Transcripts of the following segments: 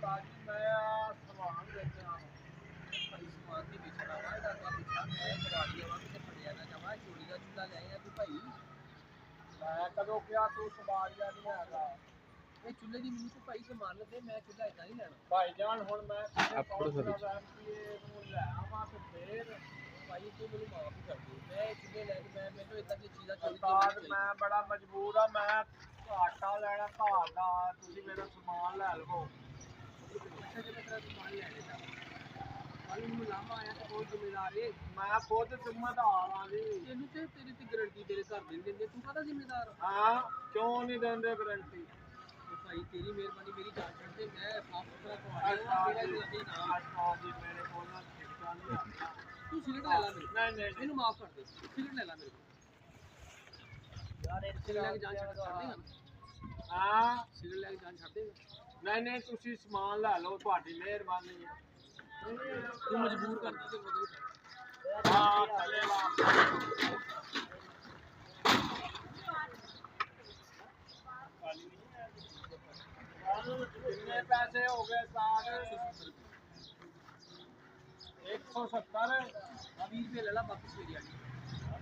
ताजी मैं सामान लेके आ भाई सामान भी बेचना वा ਇਹਦਾ ਕੰਮ ਪੁੱਛਾ ਮੈਂ ਦਿਵਾਲੀ ਆਵਾਂ ਕਿਤੇ ਫੜਿਆ ਨਾ ਜਾਵਾਂ ਚੋਰੀ ਦਾ ਚੁੱਲਾ ਲੈ ਆਇਆ ਤੂੰ ਭਾਈ ਮੈਂ ਕਦੋਂ ਕਿਹਾ ਤੂੰ ਸਵਾਰੀਆ ਨਹੀਂ ਹੈਗਾ ਇਹ ਚੁੱਲੇ ਦੀ ਮੈਨੂੰ ਤੂੰ ਭਾਈ ਸਮਾਨ ਲੱਗੇ ਮੈਂ ਚੁੱਲਾ ਇਦਾਂ ਨਹੀਂ ਲੈਣਾ ਭਾਈ ਜਾਨ ਹੁਣ ਮੈਂ ਆਪੜੋ ਸਰ ਨੂੰ ਲੈ ਆਵਾਂ ਤੇ ਫੇਰ ਭਾਈ ਤੂੰ ਮੈਨੂੰ ਮਾਫ ਹੀ ਕਰ ਦੇ ਮੈਂ ਇਹ ਚੁੱਲੇ ਲੈ ਕੇ ਮੈਂ ਮੈਨੂੰ ਇਦਾਂ ਦੀ ਚੀਜ਼ਾਂ ਸਰਦਾਰ ਮੈਂ ਬੜਾ ਮਜਬੂਰ ਆ ਮੈਂ ਆਟਾ ਲੈਣਾ ਘਰ ਦਾ ਤੁਸੀਂ ਮੇਰਾ ਸਮਾਨ ਲੈ ਲਵੋ ਅੱਛਾ ਜੇ ਮੈਂ ਤੇਰਾ ਸਮਾਨ ਲੈ ਲੈਣਾ ਕੱਲ ਮੈਨੂੰ ਲਾਮਾ ਆਇਆ ਤਾਂ ਬਹੁਤ ਜ਼ਿੰਮੇਦਾਰ ਏ ਮੈਂ ਖੁਦ ਜ਼ਿੰਮੇਦਾਰ ਆ ਜੀ ਤੈਨੂੰ ਤੇ ਤੇਰੀ ਤੇ ਗਾਰੰਟੀ ਤੇਰੇ ਘਰ ਦੇ ਦਿੰਦੇ ਤੂੰ ਕਾਹਦਾ ਜ਼ਿੰਮੇਦਾਰ ਹਾਂ ਕਿਉਂ ਨਹੀਂ ਦਿੰਦੇ ਗਰੰਟੀ ਭਾਈ ਤੇਰੀ ਮਿਹਰਬਾਨੀ ਮੇਰੀ ਜਾਨ ਛੱਡ ਦੇ ਮੈਂ ਸਾਫ ਸੁਥਰਾ ਤੁਹਾਡਾ ਮੇਰਾ ਲੱਗੇ ਨਾ ਜੀ ਮੇਰੇ ਕੋਲ ਨਾ ਠੇਕਾ ਨਹੀਂ ਆਉਂਦਾ ਤੂੰ ਸਿਗਰਟ ਲੈ ਲੈ ਮੇਰੇ ਨਹੀਂ ਨਹੀਂ ਮੈਨੂੰ ਮਾਫ ਕਰ ਦੇ ਸਿਗਰਟ ਲੈ ਲੈ ਮੇਰੇ ਕੋਲ ਯਾਰ ਇਹ ਸਿਗਰਟ ਲੈ ਕੇ ਜਾਨ ਛੱਡ ਦੇਗਾ ਹਾਂ ਸਿਗਰਟ ਲੈ ਕੇ ਜਾਨ ਛੱਡ ਦੇਗਾ ਨਹੀਂ ਨਹੀਂ ਤੁਸੀਂ ਸਮਾਨ ਲੈ ਲਓ ਤੁਹਾਡੀ ਮਿਹਰਬਾਨੀ ਹੈ ਤੂੰ ਮਜਬੂਰ ਕਰ ਦਿੱਤੇ ਮਦਦ ਹਾਂ ਚੱਲੇ ਵਾ कितने पैसे हो गए सारे 170 20 रुपये ले ला वापस मेरी आगे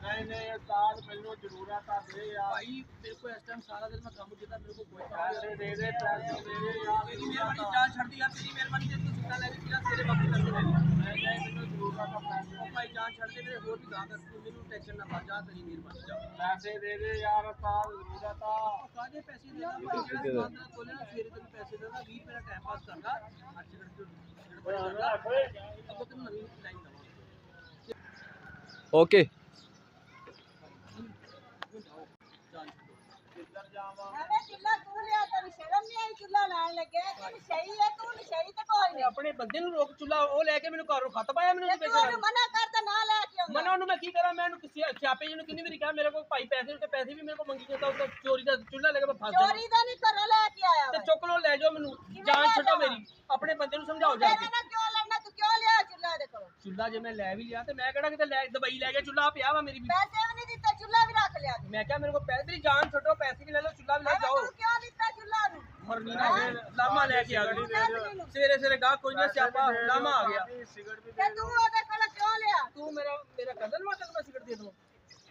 नहीं नहीं साल मैनू जरूरत है दे यार भाई मेरे को इस टाइम सारा दिन मैं काम किया मेरे को कोई पैसे दे दे यार तेरी मेहरबानी जान छड़ दी यार तेरी मेहरबानी से तू जितना ले लिया तेरे वापस कर दे नहीं नहीं मैनू जरूरत है पैसे ओ भाई जान छड़ दे मेरे और भी गांव तू मेनू टेंशन ना पा जा तेरी मेहरबानी जा पैसे दे दे यार साल जरूरत है काजे पैसे देना भाई जेड़ा दुकान दा खोले ना फेरे तेन पैसे देना 20 मेरा टाइम पास करदा अच्छे अब तुम नवी लाइन दवा ओके किधर जावा अरे चुल्ला तू लिया तेरी शर्म नहीं आई चुल्ला लाने लगे तू सही है तू सही तो कोई नहीं अपने बंदे नु रोक चुला ओ लेके मेनू घरों खत पाया मेनू तू ਉਹਨੂੰ ਮਨਾ ਕਰਦਾ ਨਾ ਲੈ ਕੇ ਆਉਂਦਾ ਮਨਾ ਉਹਨੂੰ ਮੈਂ ਕੀ ਕਰਾਂ ਮੈਂ ਉਹਨੂੰ ਕਿਸੇ ਸਿਆਪੇ ਜਿਹਨੂੰ ਕਿੰਨੀ ਵਾਰੀ ਕਿਹਾ ਮੇਰੇ ਕੋਲ ਭਾਈ ਪੈਸੇ ਤੇ ਪੈਸੇ ਵੀ ਮੇਰੇ ਕੋਲ ਮੰਗੀ ਜਾਂਦਾ ਉਹ ਚੋਰੀ ਦਾ ਚੁੱਲਾ ਲੈ ਕੇ ਮੈਂ ਫਸ ਜਾਣਾ ਚੋਰੀ ਦਾ ਨਹੀਂ ਘਰੋਂ ਲੈ ਕੇ ਆਇਆ ਤੇ ਚੁੱਕ ਲੋ ਲੈ ਜਾਓ ਮੈਨੂੰ ਜਾਨ ਛੱਡੋ ਮੇਰੀ ਆਪਣੇ ਬੰਦੇ ਨੂੰ ਸਮਝਾਓ ਜਾ ਕੇ ਨਾ ਕਿਉਂ ਲੜਨਾ ਤੂੰ ਕਿਉਂ ਲਿਆ ਚੁੱਲਾ ਦੇ ਕੋਲ ਚੁੱਲਾ ਜੇ ਮੈਂ ਲੈ ਵੀ ਲਿਆ ਤੇ ਮੈਂ ਕਿਹੜਾ ਕਿਤੇ ਲੈ ਦਵਾਈ ਲੈ ਕੇ ਚੁੱਲਾ ਪਿਆ ਵਾ ਮੇਰੀ ਵੀ ਪੈਸੇ ਵੀ ਨਹੀਂ ਦਿੱਤਾ ਚੁੱਲਾ ਵੀ ਰੱਖ ਲਿਆ ਮੈਂ ਕਿਹਾ ਮੇਰੇ ਕੋਲ ਪੈਸੇ ਤੇਰੀ ਜਾਨ ਛੱਡੋ ਪੈਸੇ ਵੀ ਲੈ ਲਓ ਚੁੱਲਾ ਵੀ ਲੈ ਜਾਓ ਤੂੰ ਕਿਉਂ ਦਿੱਤਾ ਚੁੱਲਾ ਨੂੰ ਮਰਨੀ ਨਾ ਲਾਮਾ ਲੈ ਕੇ ਆ ਗਈ ਸਵੇਰੇ ਸਵੇਰੇ ਗਾਹ ਕੋਈ ਨਾ ਸਿਆਪਾ ਲਾਮਾ ਆ ਗਿਆ सिगरेट भी ਤੇ ਤੂੰ ਉਹਦੇ ਕੋਲ ਕਿਉਂ ਲਿਆ ਤੂੰ ਮੇਰਾ ਕਜ਼ਨ ਵਾ ਤੈਨੂੰ ਮੈਂ ਸਿਗਰਟ ਦੇ ਦੂੰ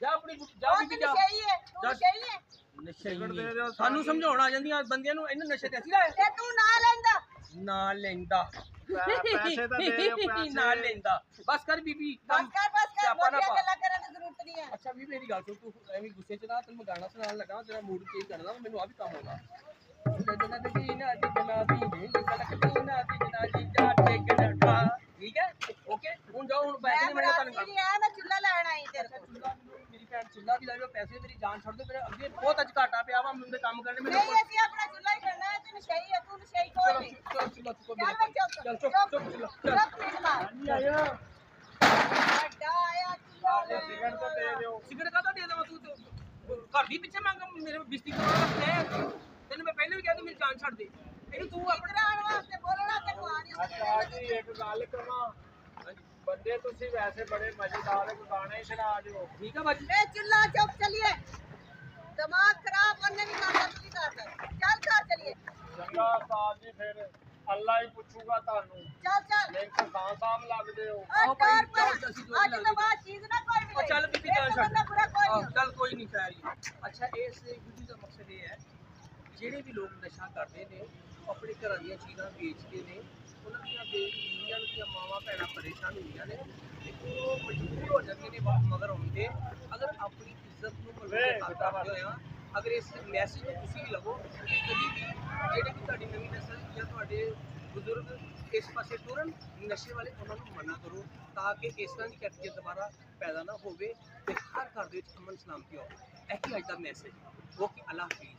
ਜਾ ਆਪਣੀ ਜਾ ਉਹ ਬੀਬੀ ਤੈਨੂੰ ਜਾ ਸਹੀ ਹੈ ਤੂੰ ਸਹੀ ਹੈ ਨਸ਼ੇ ਹੀ ਸਾਨੂੰ ਸਮਝਾਉਣ ਆ ਜਾਂਦੀਆਂ ਬੰਦਿਆਂ ਨੂੰ ਇਹਨਾਂ ਨਸ਼ੇ ਤੇ ਅਸੀਂ ਲਾਏ ਤੇ ਤੂੰ ਨਾ ਲੈਂਦਾ ਨਾ ਲੈਂਦਾ पैसे तो दे दो पैसे ਨਾ ਲੈਂਦਾ ਬਸ ਕਰ ਬੀਬੀ ਬਸ ਕਰ ਸਿਆਪਾ ਨਾ ਮੋਟੀਆਂ ਪਾ ਗੱਲਾਂ ਕਰਨ ਦੀ ਜ਼ਰੂਰਤ ਨਹੀਂ ਹੈ ਅੱਛਾ ਵੀ ਮੇਰੀ ਗੱਲ ਸੁਣ ਤੂੰ ਐਵੇਂ ਗੁੱਸੇ ਚ ਨਾ ਤੈਨੂੰ ਮੈਂ ਗਾਣਾ ਸੁਣਾਉਣ ਲੱਗਾ ਤੇਰਾ ਮੂਡ ਚੇਂਜ ਕਰਦਾ ਮੈਨੂੰ ਆ ਵੀ ਕੰਮ ਹੋਗਾ ਜਨਾ ਤੇ ਜੀਨਾ ਜਿਨਾ ਦੀ ਦੇ ਜਨਾ ਦੀ ਜਨਾ ਜੀ ਜਾ ਟੇਕ ਡੱਠਾ ਠੀਕ ਹੈ ਓਕੇ ਹੁਣ ਜਾਓ ਹੁਣ ਪੈਸੇ ਨਹੀਂ ਮਿਲਣੇ ਤੁਹਾਨੂੰ ਨਹੀਂ ਆ ਮੈਂ ਚੁੱਲਾ ਲੈਣ ਆਈ ਤੇਰੇ ਕੋਲ ਚੁੱਲਾ ਮੇਰੀ ਭੈਣ ਚੁੱਲਾ ਵੀ ਲਾਇਓ ਪੈਸੇ ਮੇਰੀ ਜਾਨ ਛੱਡ ਦੇ ਮੇਰੇ ਅੱਗੇ ਬਹੁਤ ਅੱਜ ਘਾਟਾ ਪਿਆ ਵਾ ਮੈਨੂੰ ਕੰਮ ਕਰਨੇ ਮੇਰੇ ਨਹੀਂ ਅਸੀਂ ਆਪਣਾ ਚੁੱਲਾ ਹੀ ਕਰਨਾ ਹੈ ਤੈਨੂੰ ਸਹੀ ਹੈ ਤੂੰ ਸਹੀ ਕੋਈ ਨਹੀਂ ਚਲੋ ਚੁੱਲਾ ਚੁੱਕੋ ਚੱਲ ਮੈਂ ਚੁੱਕ ਚਲ ਚੁੱਕ ਚੁੱਲਾ ਚੱਲ ਚੁੱਕ ਮਿੰਟ ਮਾਰ नहीं आया ਵੱਡਾ ਆਇਆ ਚੁੱਲਾ ਲੈ सिगरेट तो दे दो ਸਿਗਰਟ ਕਾਹਦਾ ਦੇ ਦੇਵਾਂ ਤੂੰ ਘਰ ਦੀ ਪਿੱਛੇ ਮੰਗ ਮੇਰੇ ਬਿਸਤੀ ਕੋਲ ਲੈ ਤੈਨੂੰ ਮੈਂ ਪਹਿਲਾਂ ਵੀ ਕਿਹਾ ਤੂੰ ਮੇਰੀ ਜਾਨ ਛੱਡ ਦੇ ਇਹਨੂੰ ਤੂੰ ਆਪਣਾ ਕਰਾਉਣ ਵਾਸਤੇ ਬੋਲਣਾ ਤੈਨੂੰ ਆ ਨਹੀਂ अच्छा जी एक गल करा बंदे तुसी वैसे बड़े मजेदार गाने सुना दियो ਠੀਕ ਆ ਬਾਜੀ ए चुल्ला चौक चलिए दिमाग खराब करने की काम नहीं करता चल घर चलिए चंगा साहब जी फिर अल्लाह ही पूछूगा तानू चल चल लेकिन खान साहब लगदे हो आओ और भाई, पर जाओ, जैसी जो भी आज तो बात चीज ना कोई ਉਹ ਚੱਲ ਬੀਬੀ ਜਾਨ छड़ ਛੱਡ पूरा कोई नहीं ਚੱਲ ਕੋਈ ਨਹੀਂ ਖੈਰੀ ਅੱਛਾ ਇਸ ਵੀਡੀਓ ਦਾ ਮਕਸਦ ਇਹ ਹੈ ਜਿਹੜੇ ਵੀ ਲੋਕ ਨਸ਼ਾ ਕਰਦੇ ਨੇ ਆਪਣੇ ਘਰਾਂ ਦੀਆਂ ਚੀਜ਼ਾਂ ਵੇਚਦੇ ਨੇ ਉਹਨਾਂ ਦੀਆਂ ਬੇਟੀਆਂ ਦੀਆਂ ਮਾਵਾਂ ਭੈਣਾਂ ਪਰੇਸ਼ਾਨ ਹੁੰਦੀਆਂ ਨੇ ਤੇ ਉਹ ਮਜਬੂਰ ਹੋ ਜਾਂਦੇ ਨੇ ਮਗਰ ਆਉਂਦੇ ਅਗਰ ਆਪਣੀ ਇੱਜ਼ਤ ਨੂੰ ਮਜ਼ਬੂਤ ਕਰਦੇ ਹੋਇਆ ਅਗਰ ਇਸ ਮੈਸੇਜ ਨੂੰ ਤੁਸੀਂ ਵੀ ਲਵੋ ਕਿ ਕਦੀ ਵੀ ਜਿਹੜੇ ਵੀ ਤੁਹਾਡੀ ਨਵੀਂ ਨਸਲ ਜਾਂ ਤੁਹਾਡੇ ਬਜ਼ੁਰਗ ਇਸ ਪਾਸੇ ਟੁਰਨ ਨਸ਼ੇ ਵਾਲੇ ਉਹਨਾਂ ਨੂੰ ਮਨਾ ਕਰੋ ਤਾਂ ਕਿ ਇਸ ਤਰ੍ਹਾਂ ਦੀ ਕੈਫੀਅਤ ਦੁਬਾਰਾ ਪੈਦਾ ਨਾ ਹੋਵੇ ਤੇ ਹਰ ਘਰ ਦੇ ਵਿੱਚ ਅਮਨ ਸਲਾਮਤੀ ਹੋਵੇ ਇਹ ਹੀ ਅੱਜ ਦਾ ਮੈਸੇਜ ਓਕੇ ਅੱਲਾਹ ਹਾਫਿਜ਼